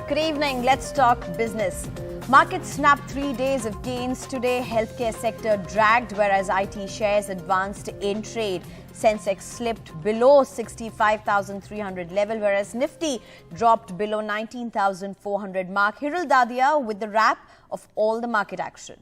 Good evening. Let's talk business. Markets snapped 3 days of gains today. Healthcare sector dragged, whereas IT shares advanced in trade. Sensex slipped below 65,300 level, whereas Nifty dropped below 19,400 mark. Hiral Dadia with the wrap of all the market action.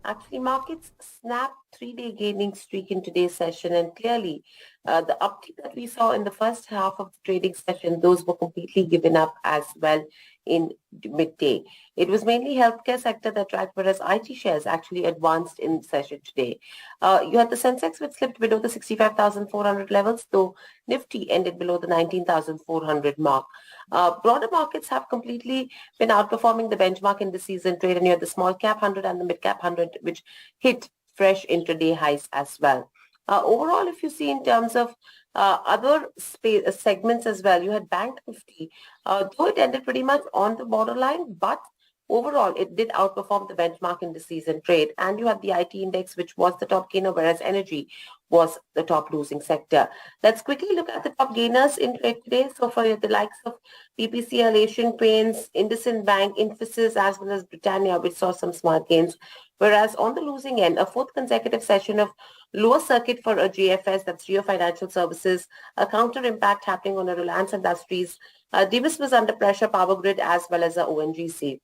Actually, markets snapped 3-day gaining streak in today's session, and clearly the uptick that we saw in the first half of the trading session, those were completely given up as well in midday. It was mainly healthcare sector that dragged, whereas IT shares actually advanced in session today. You had the Sensex which slipped below the 65,400 levels, though Nifty ended below the 19,400 mark. Broader markets have completely been outperforming the benchmark indices in trade, and you had the small cap 100 and the mid cap 100 which hit fresh intraday highs as well. Overall, if you see in terms of other segments as well, you had Bank Nifty, though it ended pretty much on the borderline, but overall it did outperform the benchmark indices in trade. And you had the IT index, which was the top gainer, whereas energy was the top losing sector. Let's quickly look at the top gainers in trade today. So for the likes of PPCL, Asian Paints, IndusInd Bank, Infosys, as well as Britannia, which saw some smart gains. Whereas on the losing end, a fourth consecutive session of lower circuit for a GFS, that's Geo Financial Services, a counter impact happening on a Reliance Industries. Divis was under pressure, Power Grid, as well as a ONGC.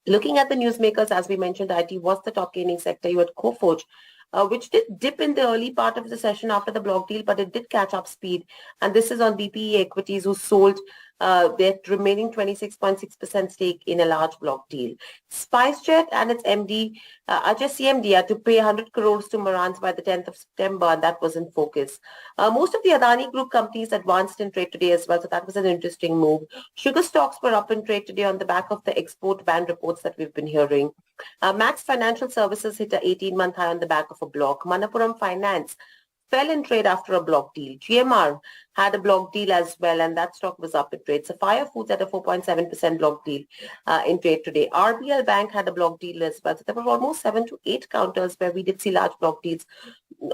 Looking at the newsmakers, as we mentioned, IT was the top gaining sector. You had Coforge, which did dip in the early part of the session after the block deal, but it did catch up speed. And this is on BPE Equities, who sold their remaining 26.6% stake in a large block deal. SpiceJet and its MD, Ajay CMD, had to pay 100 crores to Marantz by the 10th of September, and that was in focus. Most of the Adani Group companies advanced in trade today as well, so that was an interesting move. Sugar stocks were up in trade today on the back of the export ban reports that we've been hearing. Max Financial Services hit an 18-month high on the back of a block. Manappuram Finance fell in trade after a block deal. GMR had a block deal as well, and that stock was up in trade. Sapphire Foods had a 4.7% block deal in trade today. RBL Bank had a block deal as well. So there were almost 7 to 8 counters where we did see large block deals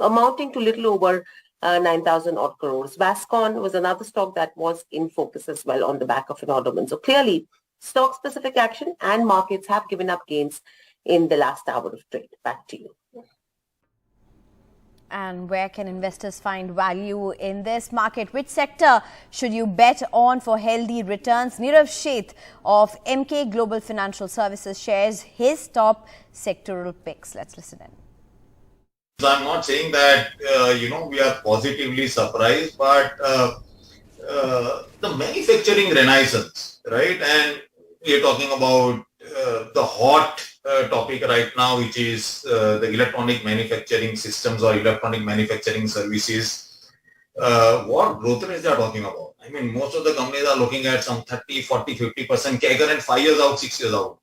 amounting to little over 9,000 odd crores. Vascon was another stock that was in focus as well on the back of an order. So clearly, stock-specific action and markets have given up gains in the last hour of trade. Back to you. And where can investors find value in this market? Which sector should you bet on for healthy returns? Nirav Sheth of Emkay Global Financial Services shares his top sectoral picks. Let's listen in. So I'm not saying that, we are positively surprised, but the manufacturing renaissance, right? And we are talking about the hot topic right now, which is the electronic manufacturing systems or electronic manufacturing services. What growth rates they are talking about? I mean, most of the companies are looking at some 30, 40, 50% CAGR and 5 years out, 6 years out,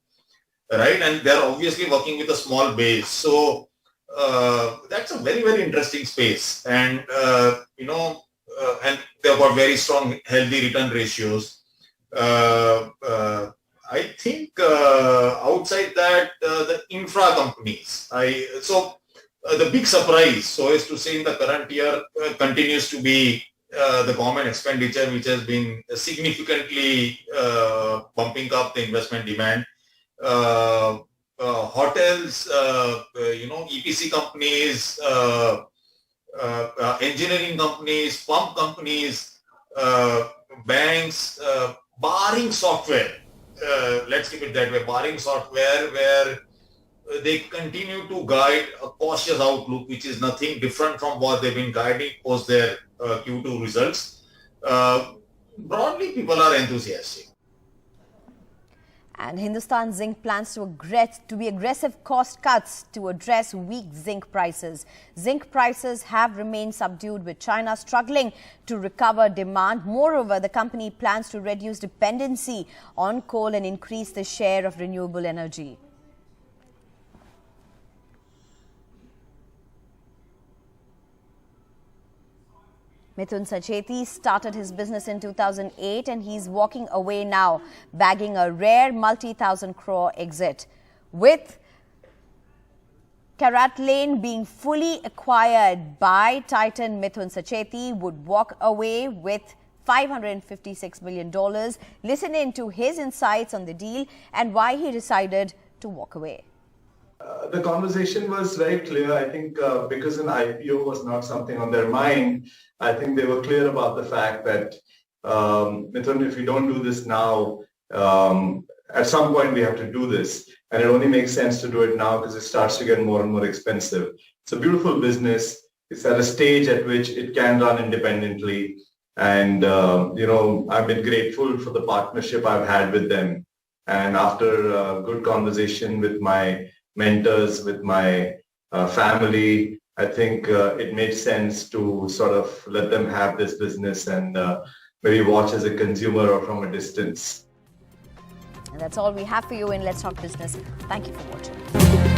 right? And they're obviously working with a small base. So that's a very, very interesting space. And, and they've got very strong, healthy return ratios. I think outside that, the infra companies, the big surprise, so as to say, in the current year continues to be the government expenditure, which has been significantly bumping up the investment demand. Hotels, EPC companies, engineering companies, pump companies, banks, barring software. Let's keep it that way, barring software, where they continue to guide a cautious outlook, which is nothing different from what they've been guiding post their Q2 results. Broadly, people are enthusiastic. And Hindustan Zinc plans to be aggressive cost cuts to address weak zinc prices. Zinc prices have remained subdued, with China struggling to recover demand. Moreover, the company plans to reduce dependency on coal and increase the share of renewable energy. Mithun Sacheti started his business in 2008 and he's walking away now, bagging a rare multi-thousand crore exit. With Caratlane being fully acquired by Titan, Mithun Sacheti would walk away with $556 million. Listen in to his insights on the deal and why he decided to walk away. The conversation was very clear. I think because an IPO was not something on their mind, I think they were clear about the fact that, Mithun, if we don't do this now, at some point we have to do this. And it only makes sense to do it now because it starts to get more and more expensive. It's a beautiful business. It's at a stage at which it can run independently. And, I've been grateful for the partnership I've had with them. And after a good conversation with my mentors, with my family, I think it made sense to sort of let them have this business and maybe watch as a consumer or from a distance. And that's all we have for you in Let's Talk Business. Thank you for watching.